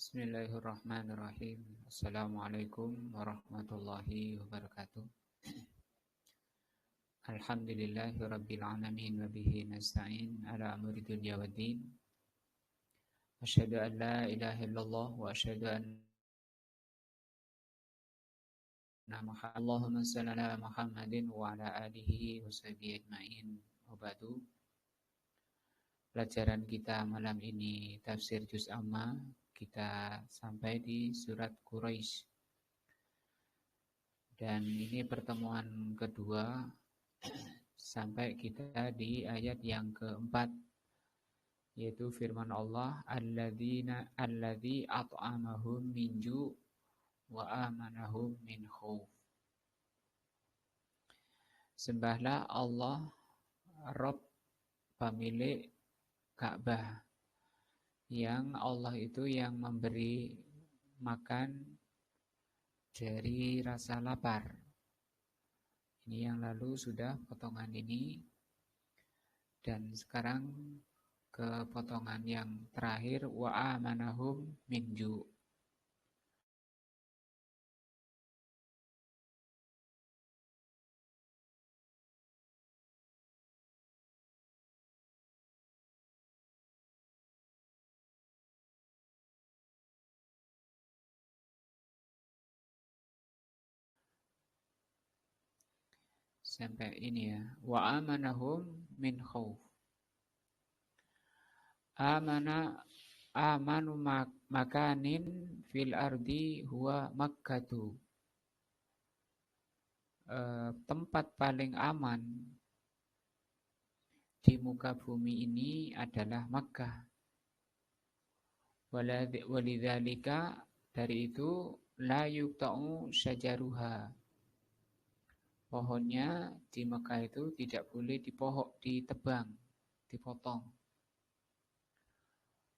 Bismillahirrahmanirrahim. Assalamualaikum warahmatullahi wabarakatuh. Alhamdulillahi rabbil alamin wa bihi nasta'in ala amri dunya waddin. Asyhadu an la ilaha illallah wa asyhadu anna Muhammadan Allahumma shalli ala Muhammadin wa ala alihi wa sahbihi ajmain. Wa ba'du. Pelajaran kita malam ini tafsir juz amma. Kita sampai di surat Quraisy. Dan ini pertemuan kedua sampai kita di ayat yang keempat, yaitu firman Allah, alladzi at'amahum min ju' wa amanahum min khauf. Sembahlah Allah, Rabb, pemilik Ka'bah, yang Allah itu yang memberi makan dari rasa lapar. Ini yang lalu sudah potongan ini. Dan sekarang ke potongan yang terakhir, wa amanahum min ju'. Sampai ini ya. Wa amanahum min khauf. Amanu makanin fil ardi huwa Makkatu. Tempat paling aman di muka bumi ini adalah Makkah. Walidzalika, dari itu la yuqta'u syajaruha. Pohonnya di Mekah itu tidak boleh ditebang, dipotong.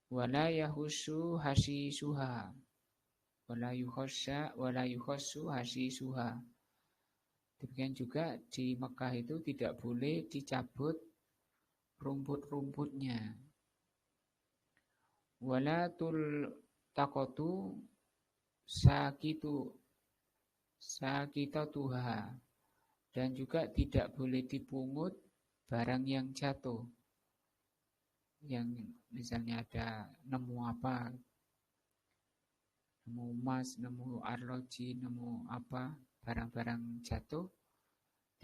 Wala yahussu hasisuha. Wala yukhassu hasisuha. Demikian juga di Mekah itu tidak boleh dicabut rumput-rumputnya. Wala tultaqatu sakitatuha. Dan juga tidak boleh dipungut barang yang jatuh. Yang misalnya ada nemu apa, nemu emas, nemu arloji, nemu apa, barang-barang jatuh,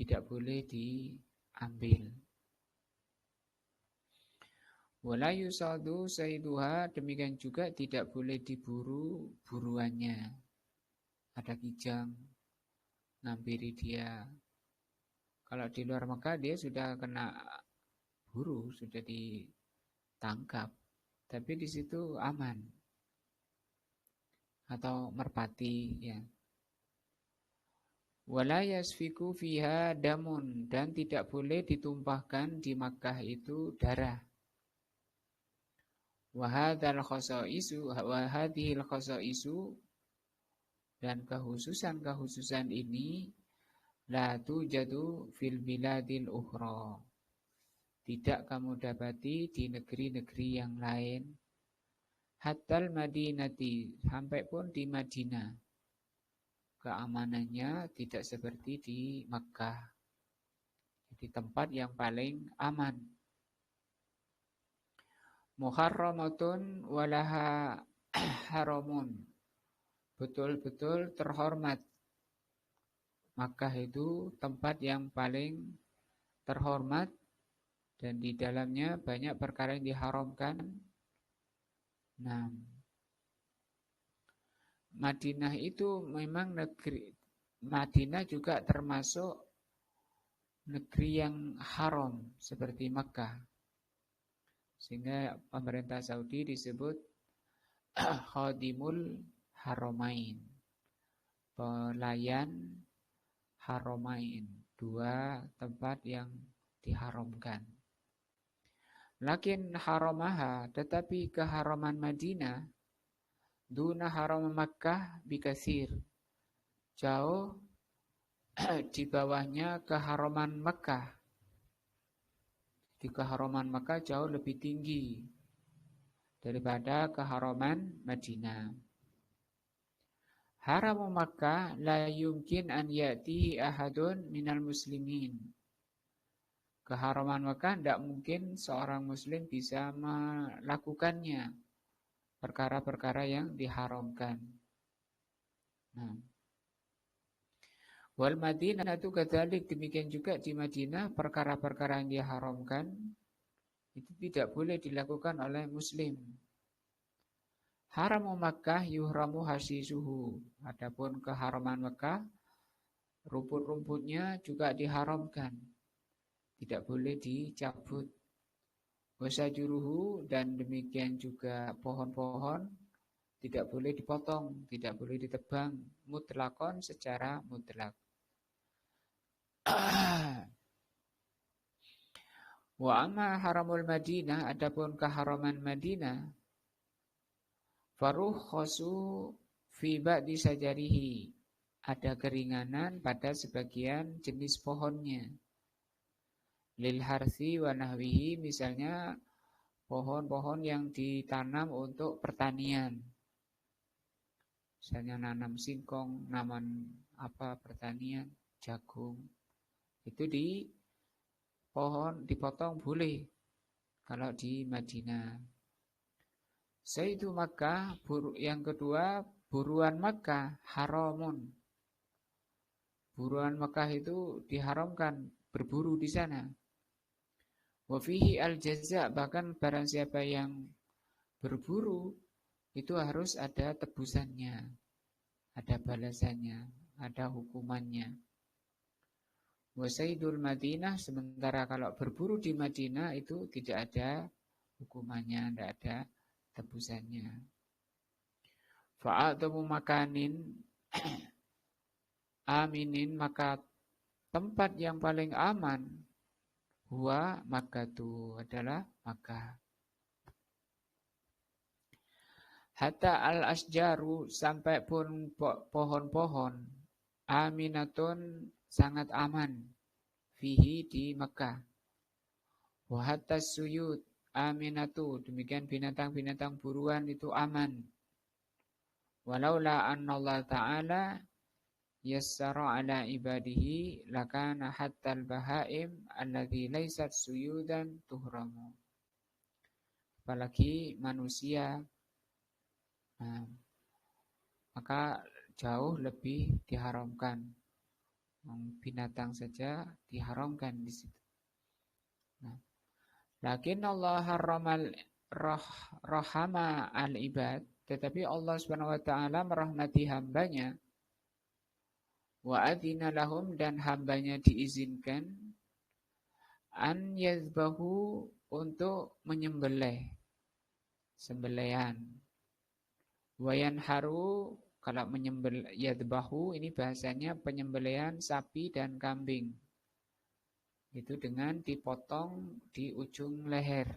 tidak boleh diambil. Wala yusadu saiduha, demikian juga tidak boleh diburu buruannya. Ada kijang, ngampiri dia. Kalau di luar Mekah dia sudah kena buru, sudah ditangkap. Tapi di situ aman. Atau merpati, ya. Wala yasfiku fiha damun, dan tidak boleh ditumpahkan di Makkah itu darah. Wa hadzal khasaisu, dan kekhususan ini la tujadu fil biladil ukhra. Tidak kamu dapati di negeri-negeri yang lain. Hatal Madinati, sampai pun di Madinah. Keamanannya tidak seperti di Makkah. Di tempat yang paling aman. Muharramatun walaha haramun. Betul-betul terhormat. Makkah itu tempat yang paling terhormat dan di dalamnya banyak perkara yang diharamkan. Nah, Madinah itu memang Madinah juga termasuk negeri yang haram seperti Makkah. Sehingga pemerintah Saudi disebut Khadimul Haramain, pelayan Haramain, dua tempat yang diharamkan. Lakin haramaha, tetapi keharaman Madinah, duna haram Makkah bikasir, jauh di bawahnya keharaman Makkah. Di keharaman Makkah jauh lebih tinggi daripada keharaman Madinah. Haram Makkah la yumkin an ya'tihi ahadun minal muslimin. Keharaman Makkah tidak mungkin seorang muslim bisa melakukannya, perkara-perkara yang diharamkan. Nah, wal Madinah itu kadzalik, demikian juga di Madinah perkara-perkara yang diharamkan itu tidak boleh dilakukan oleh muslim. Haram Makkah yuhramu hasisuhu. Adapun keharaman Makkah, rumput-rumputnya juga diharamkan. Tidak boleh dicabut. Wasajuruhu, dan demikian juga pohon-pohon tidak boleh dipotong, tidak boleh ditebang, mutlakon secara mutlak. Wa amma haramul Madinah, adapun keharaman Madinah, farukhasu fi ba'di sajarihi, ada keringanan pada sebagian jenis pohonnya. Lil harsi wa nahwihi, misalnya pohon-pohon yang ditanam untuk pertanian. Misalnya nanam singkong, nanam pertanian, jagung. Itu dipotong boleh kalau di Madinah. Sayyidu Makkah, yang kedua, buruan Makkah haramun. Buruan Makkah itu diharamkan, berburu di sana. Wa fihi al-jaza', bahkan barang siapa yang berburu itu harus ada tebusannya, ada balasannya, ada hukumannya. Wa sayyidul Madinah, sementara kalau berburu di Madinah itu tidak ada hukumannya, tidak ada tebusannya. Fa'adamu makanin aminin, maka tempat yang paling aman huwa Makkah, adalah Makkah. Hatta al-asjaru, sampai pun pohon-pohon, aminatun, sangat aman, fihi, di Makkah. Wa hatta suyud aminatu, demikian binatang-binatang buruan itu aman. Walaula anna Allah Ta'ala yassara ala ibadihi lakana hatta al-bahaim alladhi laysat suyudan tuhramu. Apalagi manusia, nah, maka jauh lebih diharamkan. Binatang saja diharamkan di situ. Nah, lakin Allah harramal rahama al-ibad, tetapi Allah Subhanahu wa taala merahmati hambanya. Wa adzina lahum, dan hambanya diizinkan an yazbahu, untuk menyembelih, sembelihan. Wa yanharu, kalau menyembelih, yadbahu ini bahasanya penyembelihan sapi dan kambing. Itu dengan dipotong di ujung leher.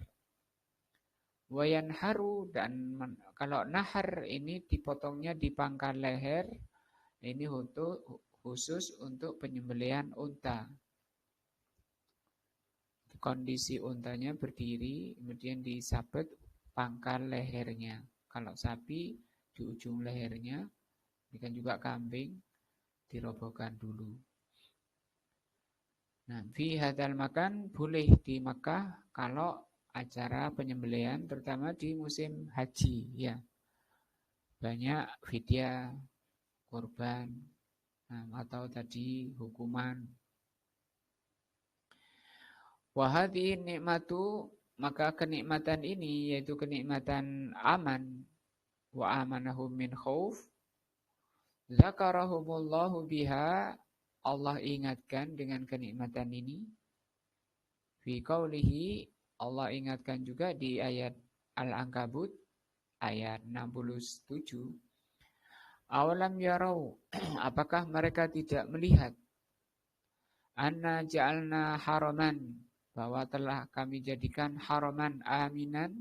Wa yanharu, dan kalau nahar ini dipotongnya di pangkal leher, ini khusus untuk penyembelihan unta. Kondisi untanya berdiri, kemudian disabet pangkal lehernya. Kalau sapi di ujung lehernya, demikian juga kambing dirobohkan dulu. Nah, fi hadzal makan, boleh di Makkah kalau acara penyembelihan, terutama di musim haji, ya. Banyak fidyah, korban, atau tadi hukuman. Wahadi nikmatu, maka kenikmatan ini yaitu kenikmatan aman, wa amanahum min khauf, zakarahumullahu biha, Allah ingatkan dengan kenikmatan ini. Fi qaulihi, Allah ingatkan juga di ayat Al-Ankabut ayat 67. Awalam yarau, apakah mereka tidak melihat, anna ja'alna haraman, bahwa telah kami jadikan haraman aminan,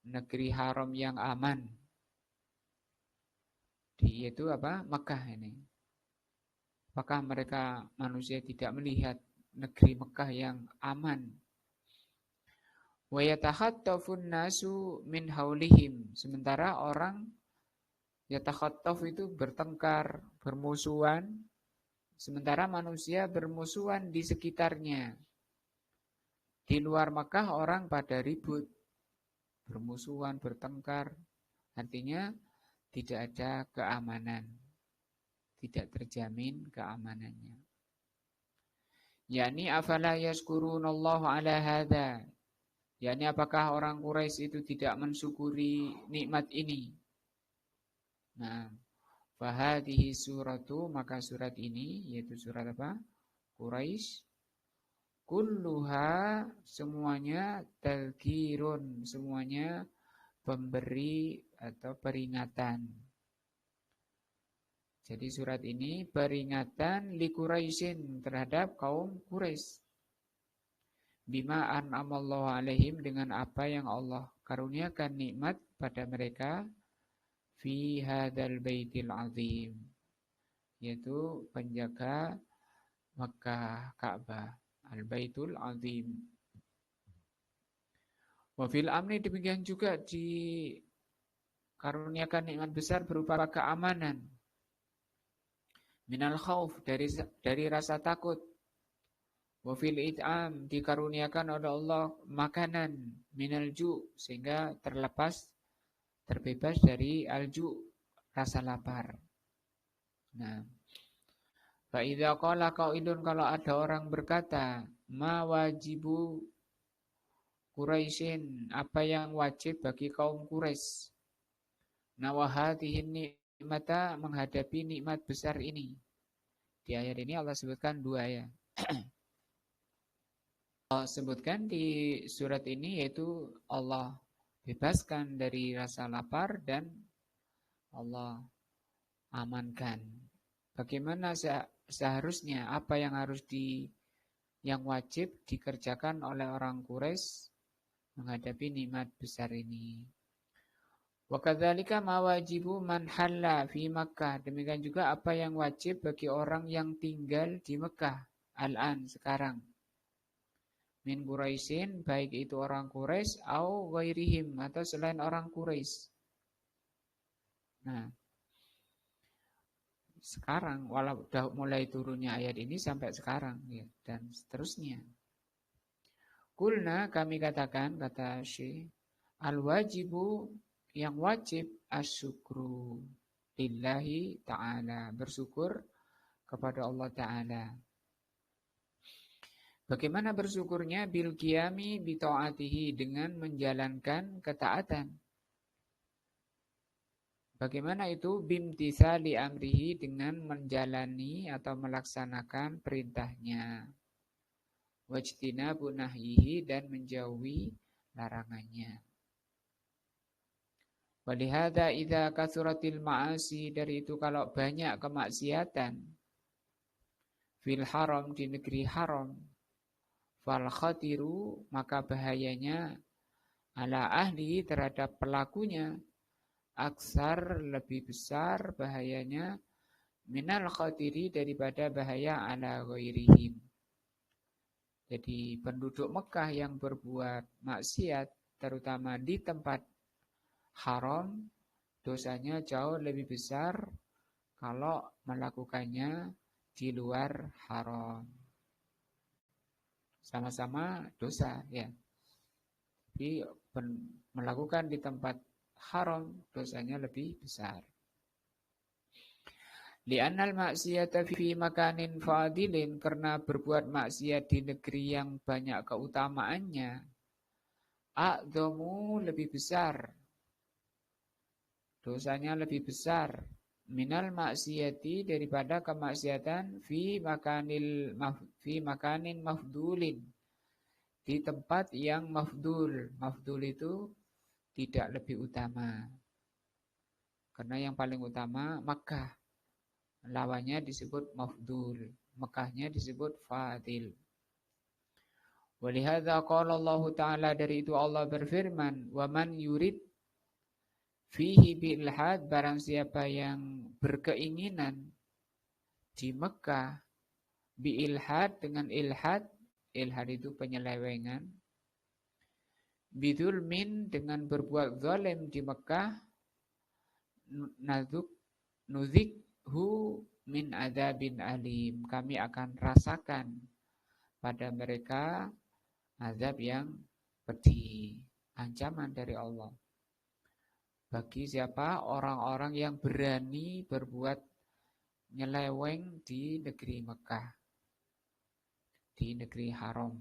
negeri haram yang aman. Yaitu Mekah ini. Apakah mereka manusia tidak melihat negeri Mekah yang aman? Wa yatakhattafun nasu min haulihim. Sementara orang yatakhattaf itu bertengkar, bermusuhan. Sementara manusia bermusuhan di sekitarnya. Di luar Makkah orang pada ribut, bermusuhan, bertengkar. Artinya tidak ada keamanan. Tidak terjamin keamanannya. Yani afala yaskurunallahu ala hadha. Yani apakah orang Quraisy itu tidak mensyukuri nikmat ini? Nah, fahadihi suratu, maka surat ini yaitu surat apa? Quraisy. Kulluha, semuanya tadhkirun, semuanya pemberi atau peringatan. Jadi surat ini peringatan li Quraisyin, terhadap kaum Quraisy. Bima an'amallahu alaihim, dengan apa yang Allah karuniakan nikmat pada mereka fi hadzal baitil azim, yaitu penjaga Makkah, Ka'bah, al-baitul azim. Wa fil amni, demikian juga dikaruniakan nikmat besar berupa keamanan. Minal khauf, dari rasa takut. Wa fil it'am, dikaruniakan oleh Allah makanan, minal ju', sehingga terbebas dari al-ju', rasa lapar. Nah, fa idza qala qailun, kalau ada orang berkata, ma wajibu Quraisyin, apa yang wajib bagi kaum Quraisy? Nawahatihin nikmata, menghadapi nikmat besar ini. Di ayat ini Allah sebutkan dua ya. Allah sebutkan di surat ini yaitu Allah bebaskan dari rasa lapar dan Allah amankan. Bagaimana seharusnya, apa yang yang wajib dikerjakan oleh orang Quraisy menghadapi nikmat besar ini. Wa kadzalika ma wajibu man halla fi Makkah. Demikian juga apa yang wajib bagi orang yang tinggal di Mekah al-an, sekarang. Min Quraisyin, baik itu orang Quraisy au ghairihim, atau selain orang Quraisy. Nah, sekarang walau sudah mulai turunnya ayat ini sampai sekarang ya, dan seterusnya. Kulna, kami katakan, kata Syekh, al-wajibu, yang wajib, asyukru lillahi ta'ala, bersyukur kepada Allah Ta'ala. Bagaimana bersyukurnya? Bil qiyami bi ta'atihi, dengan menjalankan ketaatan. Bagaimana itu? Bimtisali amrihi, dengan menjalani atau melaksanakan perintahnya. Wajtinabu nahyihi, dan menjauhi larangannya. Walihada idza kasuratil ma'asi, dari itu kalau banyak kemaksiatan, fil haram, di negeri haram, fal khatiru, maka bahayanya, ala ahli, terhadap pelakunya, aksar, lebih besar bahayanya, minal khatiri, daripada bahaya ala ghairihim. Jadi penduduk Mekah yang berbuat maksiat, terutama di tempat haram, dosanya jauh lebih besar kalau melakukannya di luar haram. Sama-sama dosa ya. Jadi melakukan di tempat haram dosanya lebih besar. Li'annal maksiyata fi makanin fadilin, karena berbuat maksiat di negeri yang banyak keutamaannya, a'dhamu, lebih besar, dosanya lebih besar, minal maksiyati, daripada kemaksiatan fi makanin mafdulin, di tempat yang mafdul. Mafdul itu tidak lebih utama. Karena yang paling utama Makkah. Lawannya disebut mafdul. Mekahnya disebut fadil. Walihadza qala Allah Ta'ala, dari itu Allah berfirman, wa man yurid fihi bi'ilhad, barang siapa yang berkeinginan di Mekah bi'ilhad, dengan ilhad. Ilhad itu penyelewengan. Bidulmin, dengan berbuat zalim di Mekah, nuzikhu min adzabin alim, kami akan rasakan pada mereka azab yang pedih, ancaman dari Allah. Bagi siapa? Orang-orang yang berani berbuat nyeleweng di negeri Mekah, di negeri haram.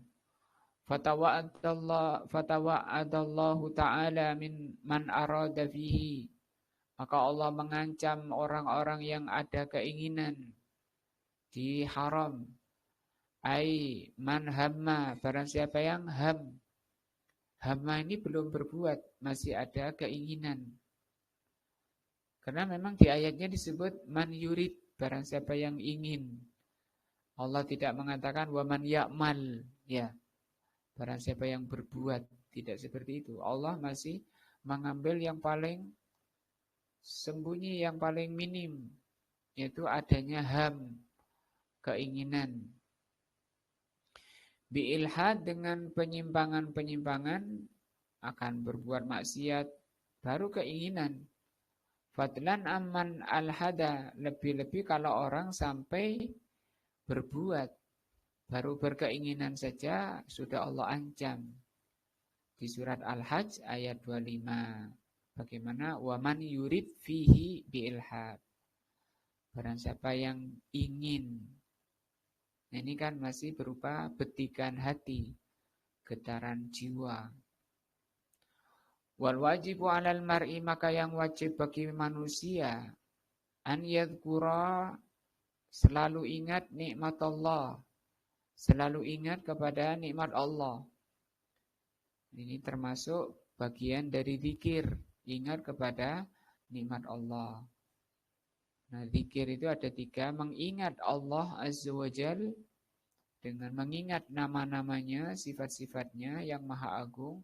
Fatawa'adallahu ta'ala min man arada fihi, maka Allah mengancam orang-orang yang ada keinginan di haram. Ai man hamma, barang siapa yang hamma ini belum berbuat, masih ada keinginan. Karena memang di ayatnya disebut man yurid, barang siapa yang ingin. Allah tidak mengatakan wa man ya'mal, ya, barang siapa yang berbuat. Tidak seperti itu. Allah masih mengambil yang paling sembunyi, yang paling minim, yaitu adanya keinginan. Biilhad, dengan penyimpangan-penyimpangan, akan berbuat maksiat, baru keinginan. Fadlan amman alhada, lebih-lebih kalau orang sampai berbuat, baru berkeinginan saja sudah Allah ancam. Di surat Al-Hajj ayat 25. Bagaimana? Waman yurid fihi biilhad, barang siapa yang ingin. Nah, ini kan masih berupa betikan hati, getaran jiwa. Wal wajibu 'alal mar'i, maka yang wajib bagi manusia, an yadhkura, selalu ingat nikmat Allah, selalu ingat kepada nikmat Allah. Ini termasuk bagian dari zikir, ingat kepada nikmat Allah. Nah, zikir itu ada 3, mengingat Allah Azza wa Jal dengan mengingat nama-namanya, sifat-sifatnya yang maha agung.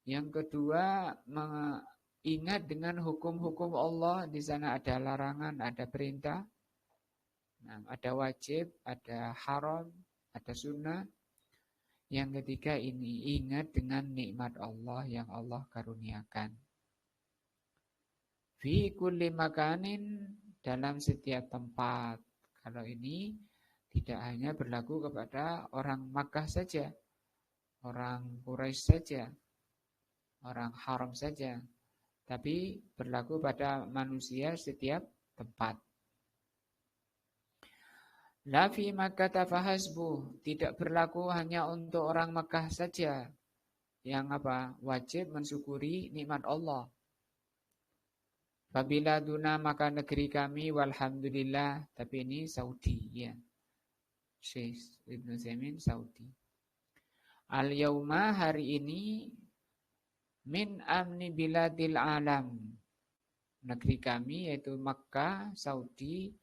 Yang kedua, mengingat dengan hukum-hukum Allah, di sana ada larangan, ada perintah. Nah, ada wajib, ada haram, ada sunnah. Yang ketiga ini, ingat dengan nikmat Allah yang Allah karuniakan. Fi kulli makanin, dalam setiap tempat. Kalau ini tidak hanya berlaku kepada orang Makkah saja, orang Quraisy saja, orang haram saja, tapi berlaku pada manusia setiap tempat. La fi Makkah fahasbuh, tidak berlaku hanya untuk orang Makkah saja yang wajib mensyukuri nikmat Allah. Fabila duna, maka negeri kami, walhamdulillah, tapi ini Saudi, ya. Syekh Ibnu Utsaimin Saudi. Al-yauma, hari ini, min amni biladil alam, negeri kami yaitu Makkah, Saudi,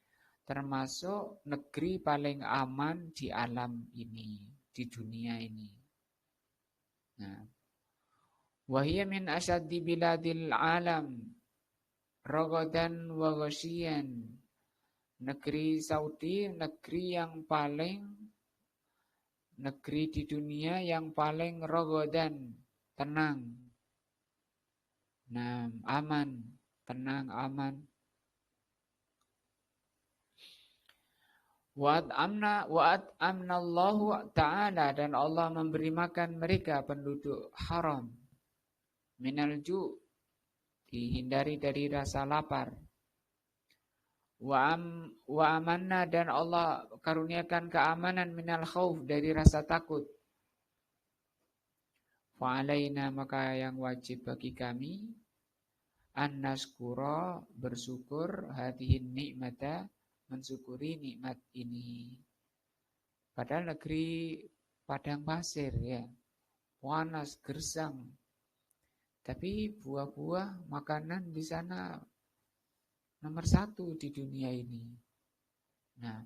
termasuk negeri paling aman di alam ini, di dunia ini. Nah, wahiyya min asyaddi biladil alam rogodan wa ghasyian. Negeri Saudi, negeri di dunia yang paling rogodan, tenang. Nah, aman, tenang, aman. Wa'at amna Allahu ta'ala, dan Allah memberi makan mereka penduduk haram. Minal ju', dihindari dari rasa lapar. Wa amanna, dan Allah karuniakan keamanan, minal khauf, dari rasa takut. Fa'alaina, maka yang wajib bagi kami, an naskura, bersyukur, hadihin nikmata, mensyukuri nikmat ini. Padahal negeri padang pasir, ya, panas, gersang, tapi buah-buah, makanan di sana nomor 1 di dunia ini. Nah,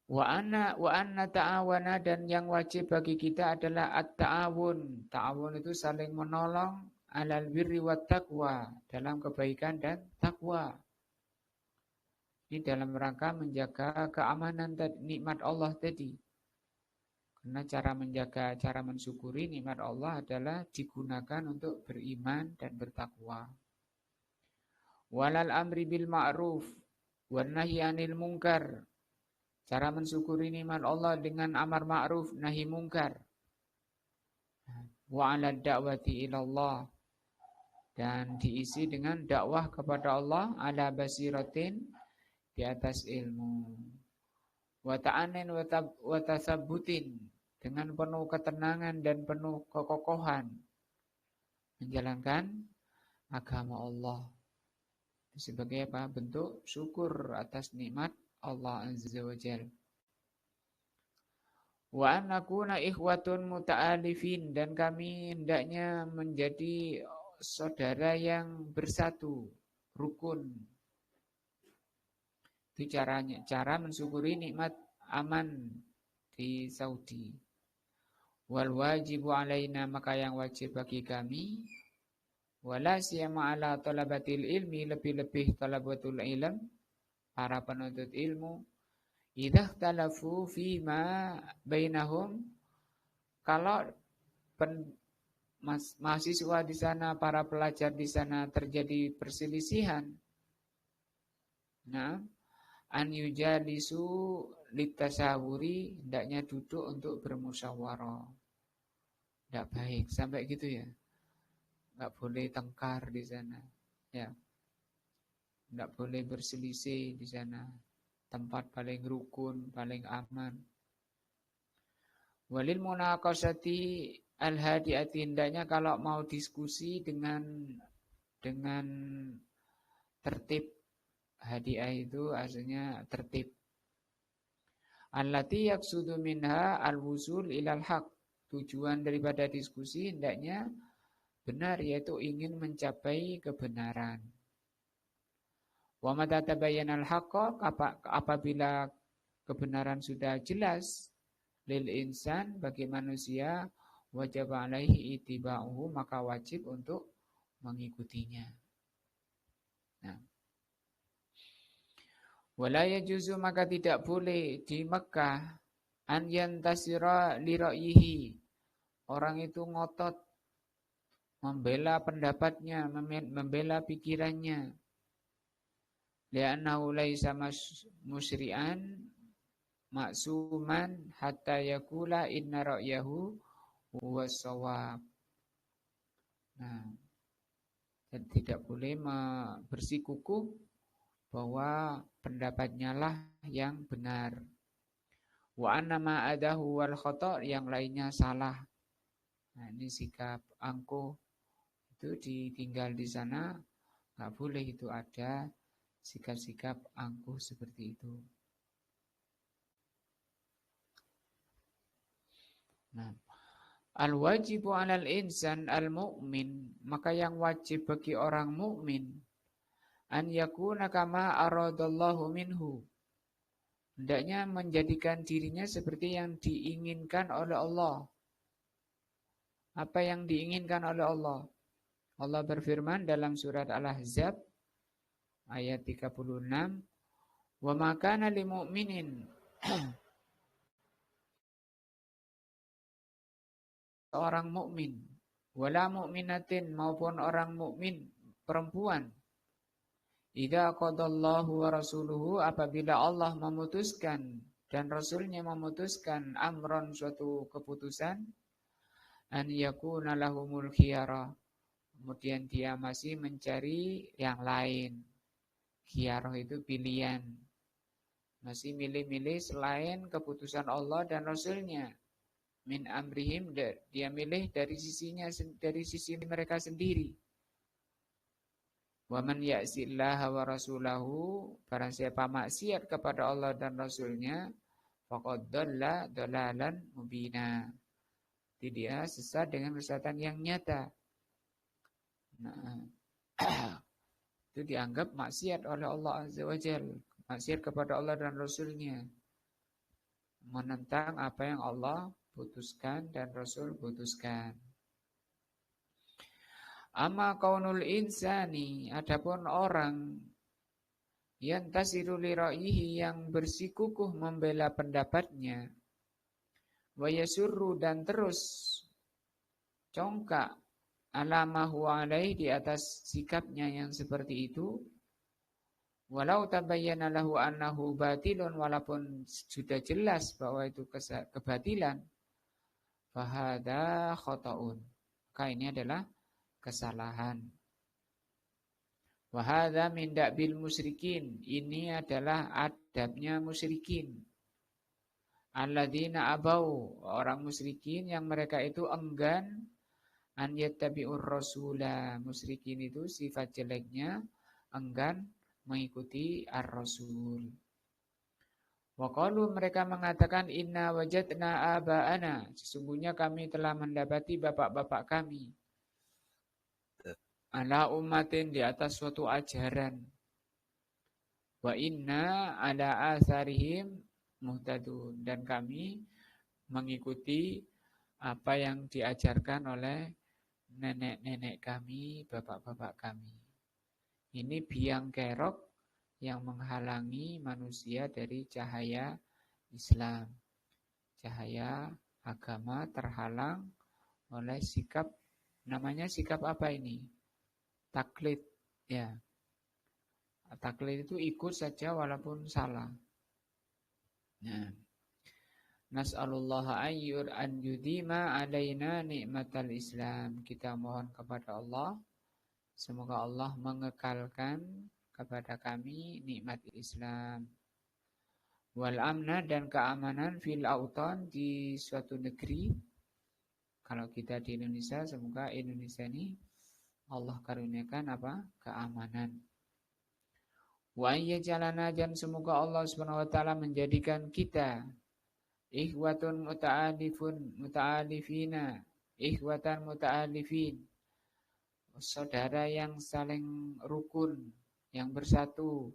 wa anna ta'awana, dan yang wajib bagi kita adalah at-ta'awun. Ta'awun itu saling menolong, alal birri wat taqwa, dalam kebaikan dan takwa. Ini dalam rangka menjaga keamanan dan nikmat Allah tadi. Karena cara menjaga, cara mensyukuri nikmat Allah adalah digunakan untuk beriman dan bertakwa. Walal amri bil ma'ruf wan nahyi 'anil munkar. Cara mensyukuri nikmat Allah dengan amar ma'ruf nahi munkar. Wa 'ala da'wati ilallah. Dan diisi dengan dakwah kepada Allah ala basiratin, di atas ilmu. Wa ta'anin wa tasabbutin, dengan penuh ketenangan dan penuh kekokohan menjalankan agama Allah. Sebagai apa? Bentuk syukur atas nikmat Allah Azza wa Jalla. Wa an nakuna ikhwatun muta'alifin, dan kami hendaknya menjadi saudara yang bersatu, rukun. Itu caranya, cara mensyukuri nikmat aman di Saudi. Wal wajibu alaina, maka yang wajib bagi kami, wala siyama ala talabatil ilmi, lebih-lebih talabatul ilm, para penuntut ilmu, idza ikhtalafu fima bainahum, kalau mahasiswa di sana, para pelajar di sana terjadi perselisihan, nah, an yujalisu litasawuri, hendaknya duduk untuk bermusyawarah. Tidak baik sampai gitu ya. Enggak boleh tengkar di sana. Ya. Enggak boleh berselisih di sana. Tempat paling rukun, paling aman. Walil munaqashati al-hadiati, hendaknya kalau mau diskusi dengan tertib. Hadiah itu aslinya tertib. Allati yaqsudu minha al-wusul ilal haq. Tujuan daripada diskusi hendaknya benar, yaitu ingin mencapai kebenaran. Wa mata tabayyana al-haqqa, apabila kebenaran sudah jelas, lil insan, bagi manusia, wajib alaihi ittiba'uhu, maka wajib untuk mengikutinya. Nah, wala yajuzu, maka tidak boleh di Mekah, an yantasira li ra'yihi, orang itu ngotot membela pendapatnya, membela pikirannya. Li'annahu laisa musri'an maksuman hatta yakula inna ra'yahu huwa shawab. Nah, dan tidak boleh bersikukuh bahwa pendapatnya lah yang benar. Wa anna ma adahu wal khata', yang lainnya salah. Nah, ini sikap angkuh itu ditinggal di sana, nggak boleh itu ada sikap-sikap angkuh seperti itu. Nah, al-wajibu 'alal insan al-mu'min, maka yang wajib bagi orang mukmin, an yakuna kama aradallahu minhu, hendaknya menjadikan dirinya seperti yang diinginkan oleh Allah. Apa yang diinginkan oleh Allah? Allah berfirman dalam surat Al-Ahzab ayat 36, wa ma kana lil mu'minin, orang mukmin, wala mu'minatin, maupun orang mukmin perempuan, idza qadallahu wa rasuluhu, apabila Allah memutuskan dan Rasulnya memutuskan, amron, suatu keputusan, an yakuna lahumul khiyarah, kemudian dia masih mencari yang lain. Khiyarah itu pilihan, masih milih-milih selain keputusan Allah dan Rasulnya. Min amrihim, dia milih dari sisi mereka sendiri. Wa man ya'sillaha wa rasulahu, barang siapa maksiat kepada Allah dan Rasulnya, faqad dhalla dhalalan mubina, dia sesat dengan kesesatan yang nyata. Nah, itu dianggap maksiat oleh Allah Azza wa Jalla, maksiat kepada Allah dan Rasulnya, menentang apa yang Allah putuskan dan Rasul putuskan. Amma kaunul insani, adapun orang yang tasiru li ra'yihi, yang bersikukuh membela pendapatnya, wa yasurru dan terus congkak ala ma huwa alaih di atas sikapnya yang seperti itu, walau tabayyana lahu annahu batilun, walaupun sudah jelas bahwa itu kebatilan, fahada khata'un, maka ini adalah kesalahan. Wahada min da'bil musyrikin, ini adalah adabnya musyrikin. Alladzina abau, orang musyrikin yang mereka itu enggan an yattabi'ur rasula. Musyrikin itu sifat jeleknya enggan mengikuti ar-rasul. Wa qalu, mereka mengatakan, inna wajadna aba'ana, sesungguhnya kami telah mendapati bapak-bapak kami ala ummatin, di atas suatu ajaran, wa inna ala atharihim muhtadun, dan kami mengikuti apa yang diajarkan oleh nenek-nenek kami, bapak-bapak kami. Ini biang kerok yang menghalangi manusia dari cahaya Islam. Cahaya agama terhalang oleh sikap, namanya sikap apa ini? Taklid, ya. Taklid itu ikut saja walaupun salah. Nah, nas'alullah an yudima alaina nikmatal Islam. Kita mohon kepada Allah, semoga Allah mengekalkan kepada kami nikmat Islam. Wal amna, dan keamanan fil autan, di suatu negeri. Kalau kita di Indonesia, semoga Indonesia ini Allah karuniakan apa? Keamanan. Wa yaj'alana, dan semoga Allah Subhanahu wa taala menjadikan kita ikhwatun muta'alifina, ikhwatan muta'alifin, saudara yang saling rukun, yang bersatu,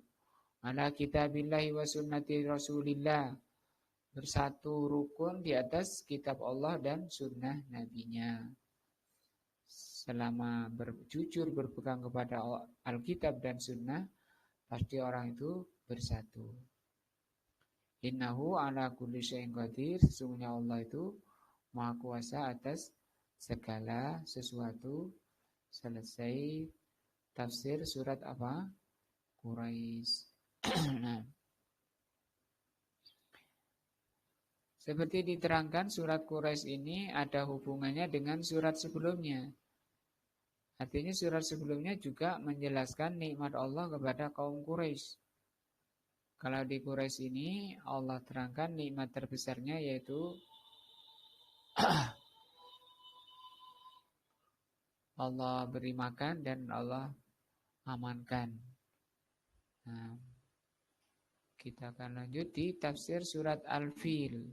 ala kitabillahi wa sunnati rasulillah, bersatu rukun di atas kitab Allah dan sunnah nabinya. Selama jujur berpegang kepada Alkitab dan sunnah, pasti orang itu bersatu. Innahu ala kulli syai'in qadir, sesungguhnya Allah itu maha kuasa atas segala sesuatu. Selesai tafsir surat apa? Quraisy. Nah, seperti diterangkan, surat Quraisy ini ada hubungannya dengan surat sebelumnya. Artinya surat sebelumnya juga menjelaskan nikmat Allah kepada kaum Quraisy. Kalau di Quraisy ini Allah terangkan nikmat terbesarnya yaitu Allah beri makan dan Allah amankan. Nah, kita akan lanjut di tafsir surat Al-Fil.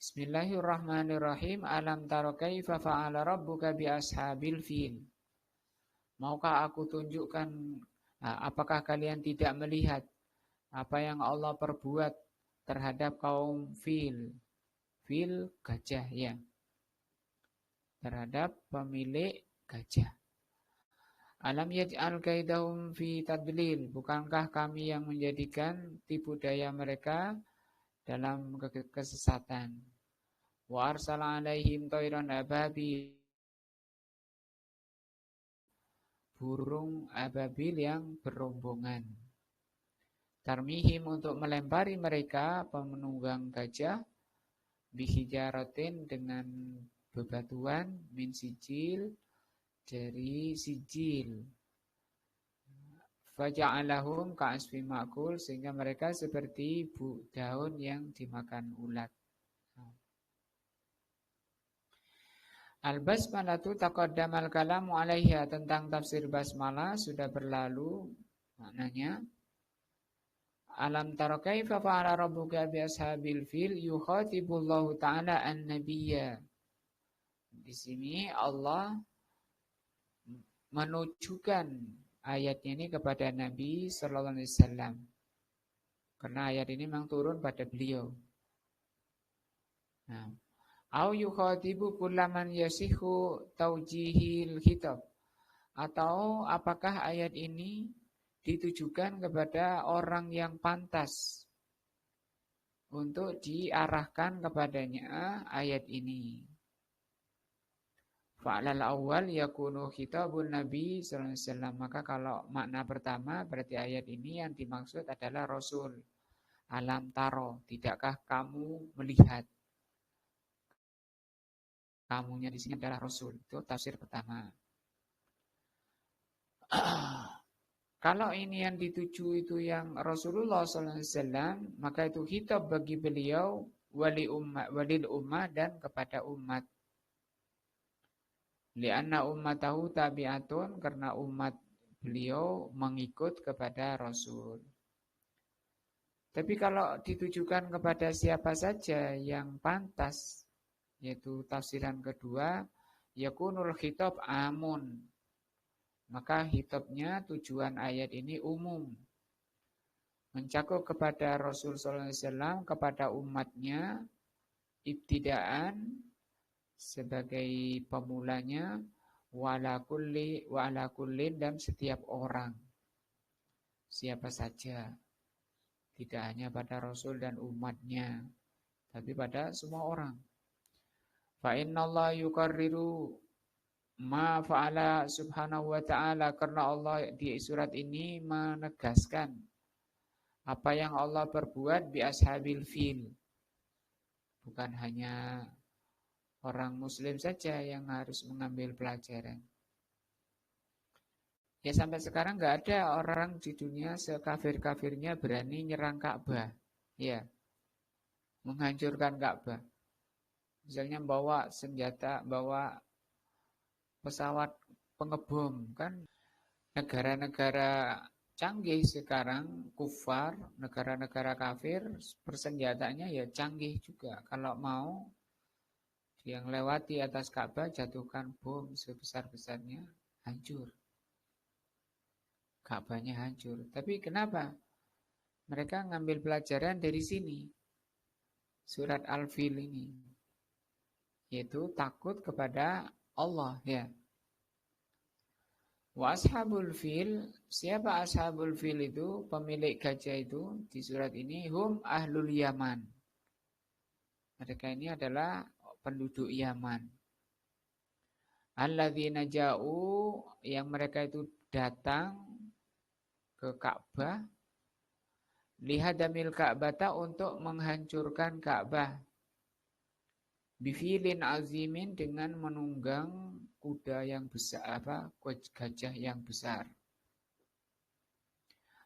Bismillahirrahmanirrahim. Alam tara kaifa fa'ala rabbuka bi ashabil fil. Maukah aku tunjukkan, apakah kalian tidak melihat apa yang Allah perbuat terhadap kaum fil? Fil gajah, ya. Terhadap pemilik gajah. Alam yaj'al kaidahum fi tadlil. Bukankah kami yang menjadikan tipu daya mereka dalam kesesatan? Wa arsala alaihim tayran ababil. Burung ababil yang berombongan. Tarmihim, untuk melempari mereka, pemenunggang gajah, bihijaratin, dengan bebatuan, min sijil, dari sijil. Faja'alahum ka'asfi ma'kul, sehingga mereka seperti daun yang dimakan ulat. Al-basmalatu taqaddamal kalamu alaiha, tentang tafsir basmalah sudah berlalu. Maknanya, alam tara kaifa fa'ala rabbuka bi ashabil fil, yukhatibullahu ta'ala an-nabiyya. Di sini Allah menujukan ayatnya ini kepada Nabi sallallahu alaihi wasallam. Karena ayat ini memang turun pada beliau. Nah, au yukhatibu kullaman yasihu taujihil khitab, atau apakah ayat ini ditujukan kepada orang yang pantas untuk diarahkan kepadanya ayat ini. Fa'lal awal yakunu khitabun Nabi sallallahu alaihi wasallam. Maka kalau makna pertama berarti ayat ini yang dimaksud adalah Rasul. Alam taro, tidakkah kamu melihat? Kamunya di sini adalah Rasul. Itu tafsir pertama. Kalau ini yang dituju itu yang Rasulullah sallallahu alaihi wasallam, maka itu khitab bagi beliau walil ummah dan kepada umat. Lianna ummatahu tabi'atun, karena umat beliau mengikut kepada Rasul. Tapi kalau ditujukan kepada siapa saja yang pantas, yaitu tafsiran kedua, yakunul khitab amun. Maka khitabnya tujuan ayat ini umum. Mencakup kepada Rasul sallallahu alaihi wasallam, kepada umatnya, ibtidaan sebagai pemulanya, wala kullin dan setiap orang. Siapa saja. Tidak hanya pada Rasul dan umatnya, tapi pada semua orang. Fa innallaha yukarriru ma fa'ala subhanahu wa ta'ala, karena Allah di surat ini menegaskan apa yang Allah perbuat bi ashabil fil. Bukan hanya orang muslim saja yang harus mengambil pelajaran. Ya sampai sekarang nggak ada orang di dunia sekafir-kafirnya berani nyerang Ka'bah. Ya, menghancurkan Ka'bah. Misalnya bawa senjata, bawa pesawat pengebom. Kan negara-negara canggih sekarang, kufar, negara-negara kafir, persenjataannya ya canggih juga. Kalau mau yang lewati atas Ka'bah, jatuhkan bom sebesar-besarnya, hancur. Ka'bahnya hancur. Tapi kenapa? Mereka ngambil pelajaran dari sini. Surat Al-Fil ini. Yaitu takut kepada Allah. Ya. Wa ashabul fil. Siapa ashabul fil itu? Pemilik gajah itu. Di surat ini. Hum ahlul Yaman. Mereka ini adalah penduduk Yaman. Alladzina ja'u, yang mereka itu datang ke Ka'bah, lihadamil Ka'bata, untuk menghancurkan Ka'bah, bifilin azimin, dengan menunggang kuda yang besar, gajah yang besar.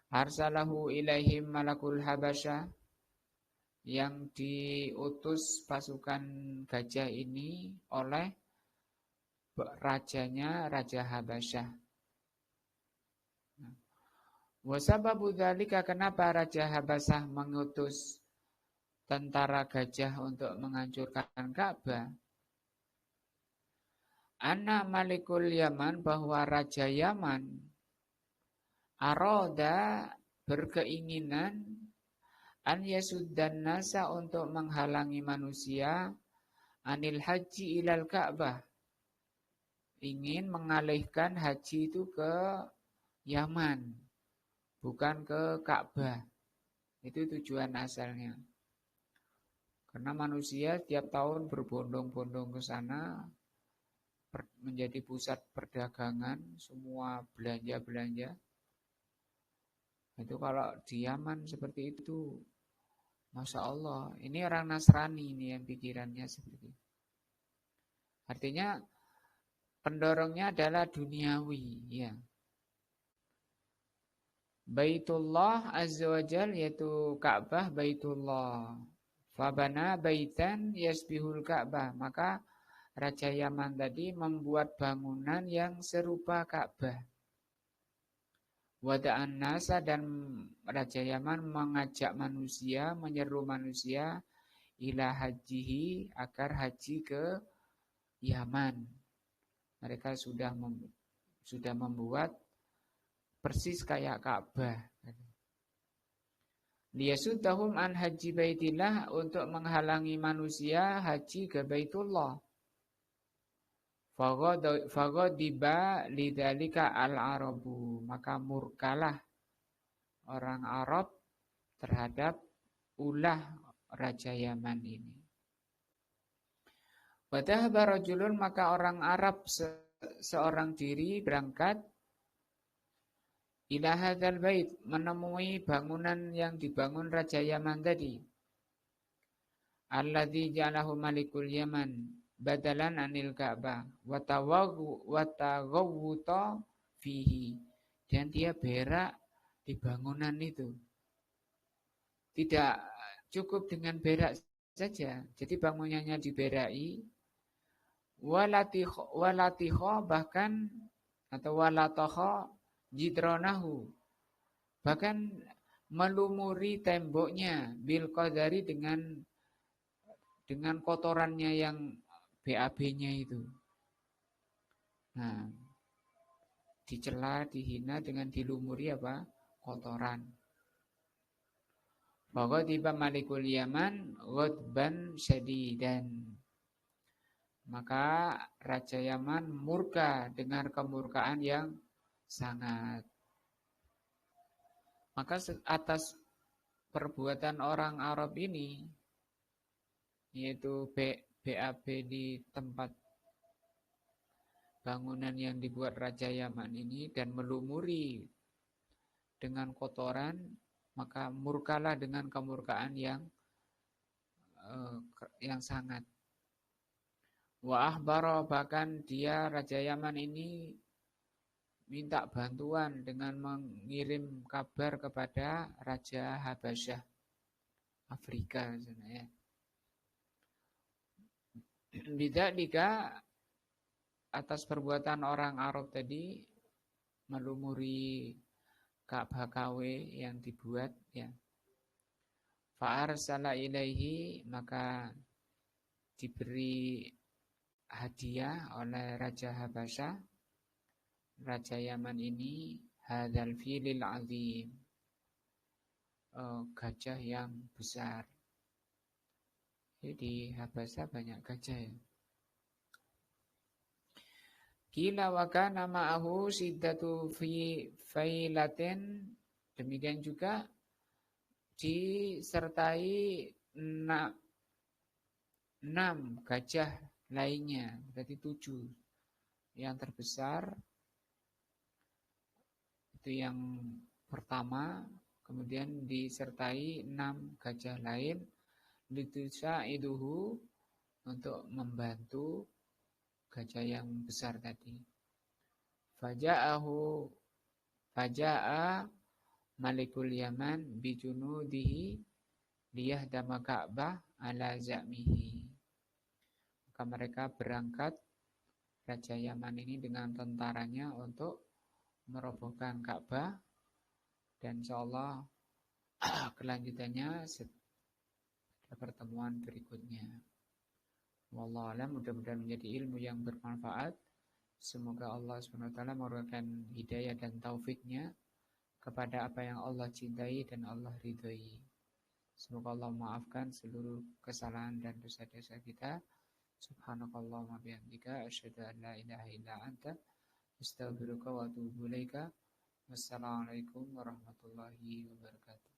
Arsalahu ilaihim malakul habasyah, yang diutus pasukan gajah ini oleh rajanya, Raja Habasyah. Wasababu dzalika, kenapa Raja Habasyah mengutus tentara gajah untuk menghancurkan Ka'bah? Anna Malikul Yaman, bahwa Raja Yaman, aroda, berkeinginan, an yasuddan nasa, untuk menghalangi manusia, anil haji ilal Ka'bah, ingin mengalihkan haji itu ke Yaman, bukan ke Ka'bah. Itu tujuan asalnya. Karena manusia tiap tahun berbondong-bondong ke sana, menjadi pusat perdagangan, semua belanja-belanja. Itu kalau di Yaman seperti itu, Masya Allah, ini orang Nasrani ini yang pikirannya seperti itu. Artinya pendorongnya adalah duniawi, ya. Baitullah Azza wa Jal, yaitu Ka'bah, Baitullah. Fabana baitan yasbihul Ka'bah. Maka Raja Yaman tadi membuat bangunan yang serupa Ka'bah. Wada'an nasa, dan Raja Yaman mengajak manusia, menyeru manusia, ila hajihi, agar haji ke Yaman. Mereka sudah membuat persis kayak Ka'bah. Liyasuddahum an haji baitillah, untuk menghalangi manusia haji ke Baitullah. Faghadiba lidzalika al-arabu, maka murkalah orang Arab terhadap ulah Raja Yaman ini. Wa dhahaba rajulun, maka orang Arab seorang diri berangkat ila hadzal bait, menemui bangunan yang dibangun Raja Yaman tadi. Alladzi ja'alahu malikul Yaman badalan anil Ka'bah wa taghawwuta fihi. Dan dia berak di bangunan itu. Tidak cukup dengan berak saja. Jadi bangunannya diberai, walatikho bahkan atau walatokho jitronahu, bahkan melumuri temboknya bil qadari dengan kotorannya yang BAB-nya itu. Nah, dicela, dihina dengan dilumuri apa? Kotoran. Bahwa tiba malikul Yaman ghadban syadidan. Maka Raja Yaman murka dengan kemurkaan yang sangat. Maka atas perbuatan orang Arab ini, yaitu BAB di tempat bangunan yang dibuat Raja Yaman ini dan melumuri dengan kotoran, maka murkalah dengan kemurkaan yang sangat. Wa ahbaro, bahkan dia Raja Yaman ini minta bantuan dengan mengirim kabar kepada Raja Habasyah Afrika sebenarnya. Bidzalika, atas perbuatan orang Arab tadi melumuri Ka'bah KW yang dibuat ya. Fa'arsala ilaihi, maka diberi hadiah oleh Raja Habasyah, Raja Yaman ini, hadzal filil azim, gajah yang besar. Jadi Habasyah banyak gajah ya. Kila wa kana ma'ahu siddatu fi failatin, demikian juga disertai 6 gajah lainnya, berarti 7. Yang terbesar itu yang pertama, kemudian disertai 6 gajah lain, litusaiduhu, untuk membantu gajah yang besar tadi. Faja'a malikul Yaman bijunudihi liyahdama Ka'bah ala za'mihi. Maka mereka berangkat, Raja Yaman ini dengan tentaranya, untuk merobohkan Ka'bah, dan insyaallah kelanjutannya pada pertemuan berikutnya. Wallahu a'lam, mudah-mudahan menjadi ilmu yang bermanfaat. Semoga Allah SWT memberikan hidayah dan taufiknya kepada apa yang Allah cintai dan Allah ridhoi. Semoga Allah memaafkan seluruh kesalahan dan dosa-dosa kita. Subhanakallahumma bihamdika asyhadu an la ilaha illa anta astaghfiruka wa atubu ilaika. Wassalamualaikum warahmatullahi wabarakatuh.